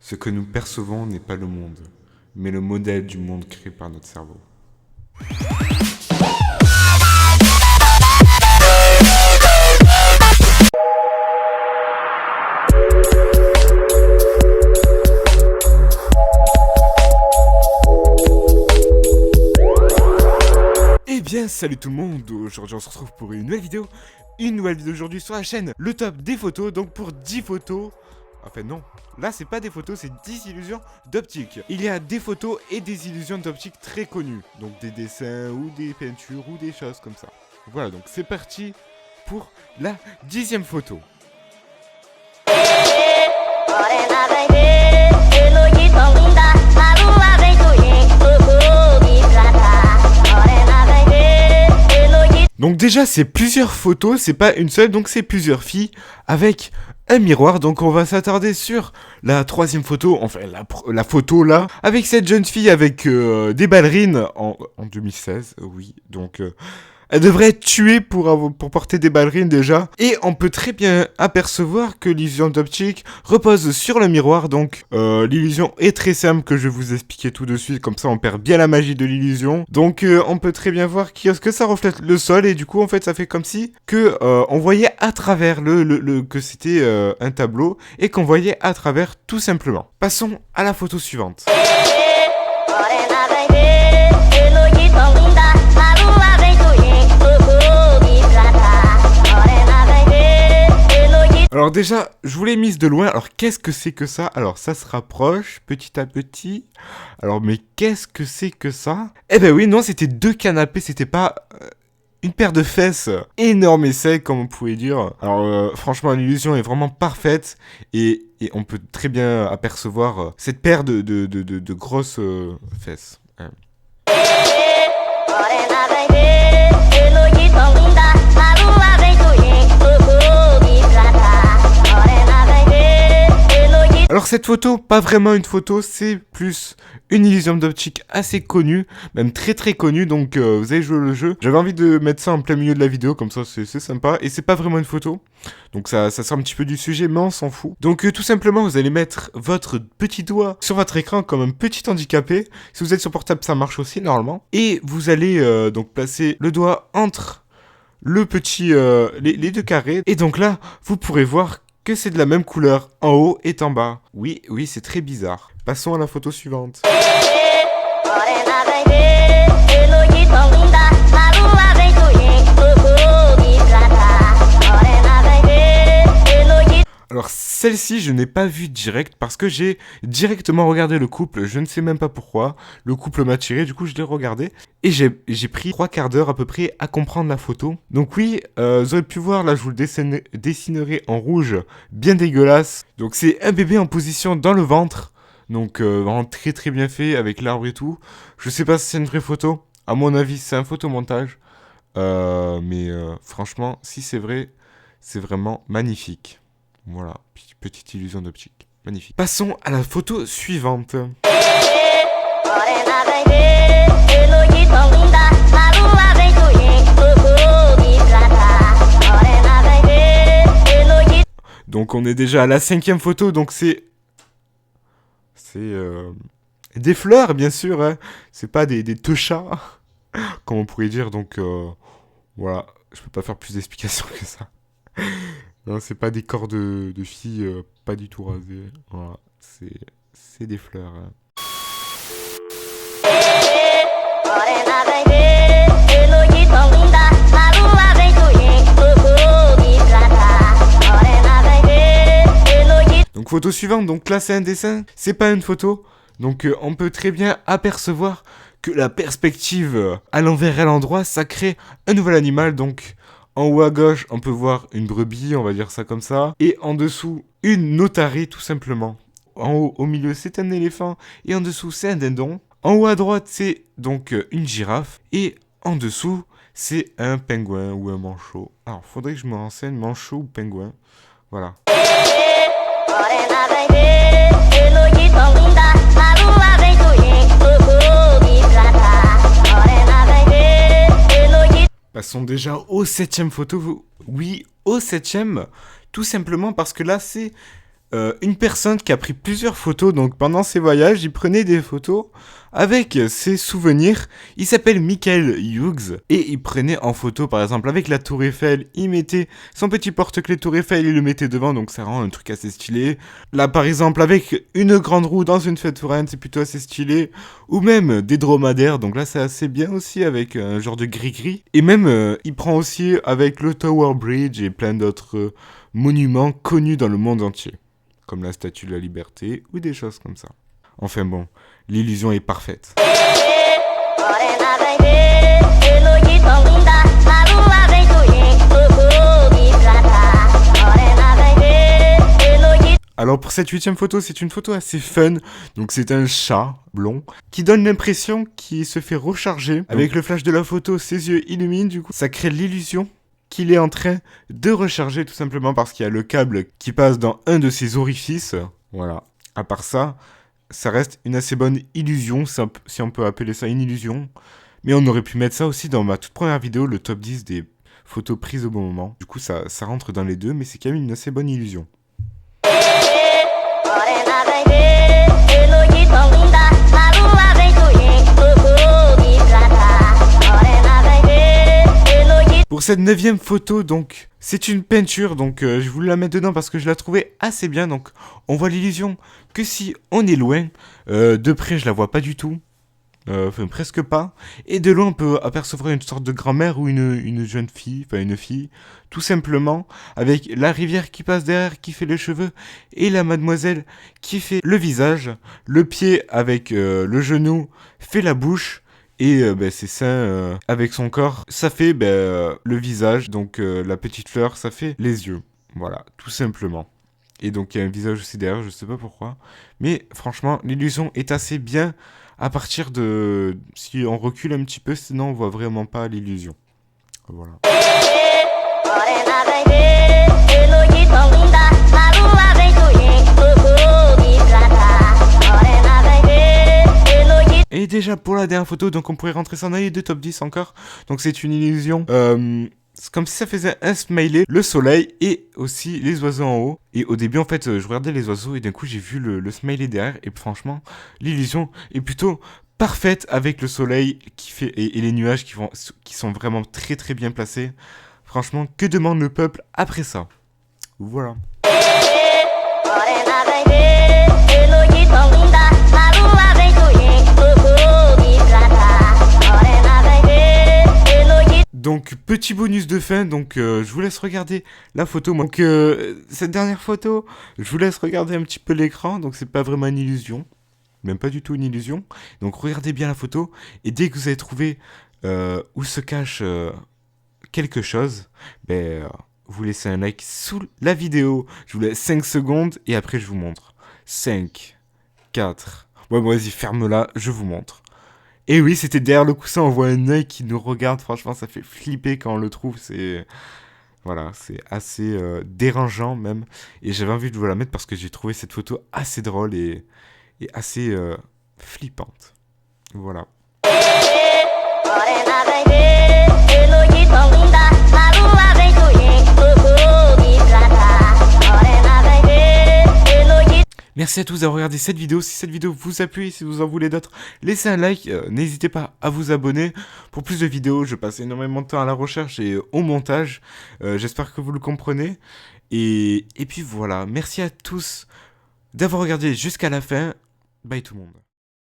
Ce que nous percevons n'est pas le monde, mais le modèle du monde créé par notre cerveau. Eh bien, salut tout le monde, aujourd'hui on se retrouve pour une nouvelle vidéo aujourd'hui sur la chaîne, le top des photos, donc pour 10 photos, enfin non, là c'est pas des photos, c'est 10 illusions d'optique. Il y a des photos et des illusions d'optique très connues, donc des dessins ou des peintures ou des choses comme ça. Voilà, donc c'est parti pour la 10e photo. Donc déjà c'est plusieurs photos, c'est pas une seule, donc c'est plusieurs filles avec un miroir. Donc on va s'attarder sur la 3e photo, enfin la photo là, avec cette jeune fille avec des ballerines en 2016, oui, donc... elle devrait être tuée pour porter des ballerines déjà. Et on peut très bien apercevoir que l'illusion d'optique repose sur le miroir. Donc l'illusion est très simple que je vais vous expliquer tout de suite. Comme ça on perd bien la magie de l'illusion. Donc on peut très bien voir que ça reflète le sol. Et du coup en fait ça fait comme si que on voyait à travers que c'était un tableau. Et qu'on voyait à travers tout simplement. Passons à la photo suivante. Alors déjà, je vous l'ai mise de loin. Alors qu'est-ce que c'est que ça? Alors ça se rapproche petit à petit. Alors mais qu'est-ce que c'est que ça? Eh ben oui, non, c'était 2 canapés, c'était pas une paire de fesses énorme et sec comme on pouvait dire. Alors franchement, l'illusion est vraiment parfaite et on peut très bien apercevoir cette paire de grosses fesses. Hein. Alors cette photo, pas vraiment une photo, c'est plus une illusion d'optique assez connue, même très très connue, donc vous avez joué le jeu. J'avais envie de mettre ça en plein milieu de la vidéo, comme ça c'est sympa, et c'est pas vraiment une photo, donc ça sort un petit peu du sujet, mais on s'en fout. Donc tout simplement, vous allez mettre votre petit doigt sur votre écran comme un petit handicapé. Si vous êtes sur portable, ça marche aussi normalement. Et vous allez donc placer le doigt entre le petit, les 2 carrés, et donc là, vous pourrez voir que c'est de la même couleur en haut et en bas. Oui, c'est très bizarre. Passons à la photo suivante. Alors celle-ci, je n'ai pas vu direct parce que j'ai directement regardé le couple, je ne sais même pas pourquoi. Le couple m'a tiré, du coup je l'ai regardé et j'ai pris 3 quarts d'heure à peu près à comprendre la photo. Donc oui, vous aurez pu voir, là je vous le dessinerai en rouge, bien dégueulasse. Donc c'est un bébé en position dans le ventre, donc vraiment très très bien fait avec l'arbre et tout. Je sais pas si c'est une vraie photo, à mon avis c'est un photomontage. Mais franchement, si c'est vrai, c'est vraiment magnifique. Voilà, petite illusion d'optique. Magnifique. Passons à la photo suivante. Donc on est déjà à la 5e photo, donc c'est des fleurs bien sûr, hein. C'est pas des teuchas, comme on pourrait dire, donc voilà, je peux pas faire plus d'explications que ça. Non, c'est pas des corps de filles pas du tout rasés. Voilà, c'est des fleurs. Hein. Donc photo suivante, donc là c'est un dessin, c'est pas une photo. Donc on peut très bien apercevoir que la perspective à l'envers et à l'endroit, ça crée un nouvel animal, donc... En haut à gauche, on peut voir une brebis, on va dire ça comme ça. Et en dessous, une notarie, tout simplement. En haut, au milieu, c'est un éléphant. Et en dessous, c'est un dindon. En haut à droite, c'est donc une girafe. Et en dessous, c'est un pingouin ou un manchot. Alors, faudrait que je me renseigne, manchot ou pingouin. Voilà. Passons déjà aux 7e photo. Oui, au 7e, tout simplement parce que là, c'est une personne qui a pris plusieurs photos. Donc pendant ses voyages, il prenait des photos avec ses souvenirs. Il s'appelle Michael Hughes et il prenait en photo par exemple avec la tour Eiffel. Il mettait son petit porte-clés tour Eiffel, il le mettait devant, donc ça rend un truc assez stylé. Là par exemple avec une grande roue dans une fête foraine, c'est plutôt assez stylé. Ou même des dromadaires, donc là c'est assez bien aussi avec un genre de gris-gris. Et même il prend aussi avec le Tower Bridge et plein d'autres monuments connus dans le monde entier, comme la Statue de la Liberté ou des choses comme ça. Enfin bon, l'illusion est parfaite. Alors pour cette 8e photo, c'est une photo assez fun. Donc c'est un chat blond qui donne l'impression qu'il se fait recharger. Avec le flash de la photo, ses yeux illuminent, du coup ça crée l'illusion qu'il est en train de recharger, tout simplement parce qu'il y a le câble qui passe dans un de ses orifices. Voilà. À part ça, ça reste une assez bonne illusion, si on peut appeler ça une illusion. Mais on aurait pu mettre ça aussi dans ma toute première vidéo, le top 10 des photos prises au bon moment. Du coup, ça rentre dans les deux, mais c'est quand même une assez bonne illusion. Pour cette 9e photo, donc, c'est une peinture, donc je voulais la mettre dedans parce que je la trouvais assez bien. Donc, on voit l'illusion que si on est loin, de près, je la vois pas du tout, enfin presque pas. Et de loin, on peut apercevoir une sorte de grand-mère ou une jeune fille, enfin une fille, tout simplement, avec la rivière qui passe derrière, qui fait les cheveux, et la mademoiselle qui fait le visage, le pied avec le genou fait la bouche. Et ses seins avec son corps, ça fait le visage, donc la petite fleur, ça fait les yeux. Voilà, tout simplement. Et donc il y a un visage aussi derrière, je sais pas pourquoi. Mais franchement, l'illusion est assez bien à partir de... Si on recule un petit peu, sinon on voit vraiment pas l'illusion. Voilà. Et déjà pour la dernière photo, donc on pourrait rentrer ça dans les deux top 10 encore. Donc c'est une illusion. C'est comme si ça faisait un smiley, le soleil et aussi les oiseaux en haut. Et au début en fait je regardais les oiseaux et d'un coup j'ai vu le smiley derrière. Et franchement l'illusion est plutôt parfaite avec le soleil qui fait et les nuages qui sont vraiment très très bien placés. Franchement, que demande le peuple après ça? Voilà. Donc petit bonus de fin, donc je vous laisse regarder la photo. Donc cette dernière photo, je vous laisse regarder un petit peu l'écran, donc c'est pas vraiment une illusion, même pas du tout une illusion. Donc regardez bien la photo et dès que vous avez trouvé où se cache quelque chose, vous laissez un like sous la vidéo. Je vous laisse 5 secondes et après je vous montre. 5, 4, bon vas-y ferme-la, je vous montre. Et oui, c'était derrière le coussin, on voit un œil qui nous regarde, franchement ça fait flipper quand on le trouve, voilà, c'est assez dérangeant même. Et j'avais envie de vous la mettre parce que j'ai trouvé cette photo assez drôle et assez flippante. Voilà. Merci à tous d'avoir regardé cette vidéo. Si cette vidéo vous a plu et si vous en voulez d'autres, laissez un like. N'hésitez pas à vous abonner pour plus de vidéos. Je passe énormément de temps à la recherche et au montage. J'espère que vous le comprenez. Et puis voilà. Merci à tous d'avoir regardé jusqu'à la fin. Bye tout le monde.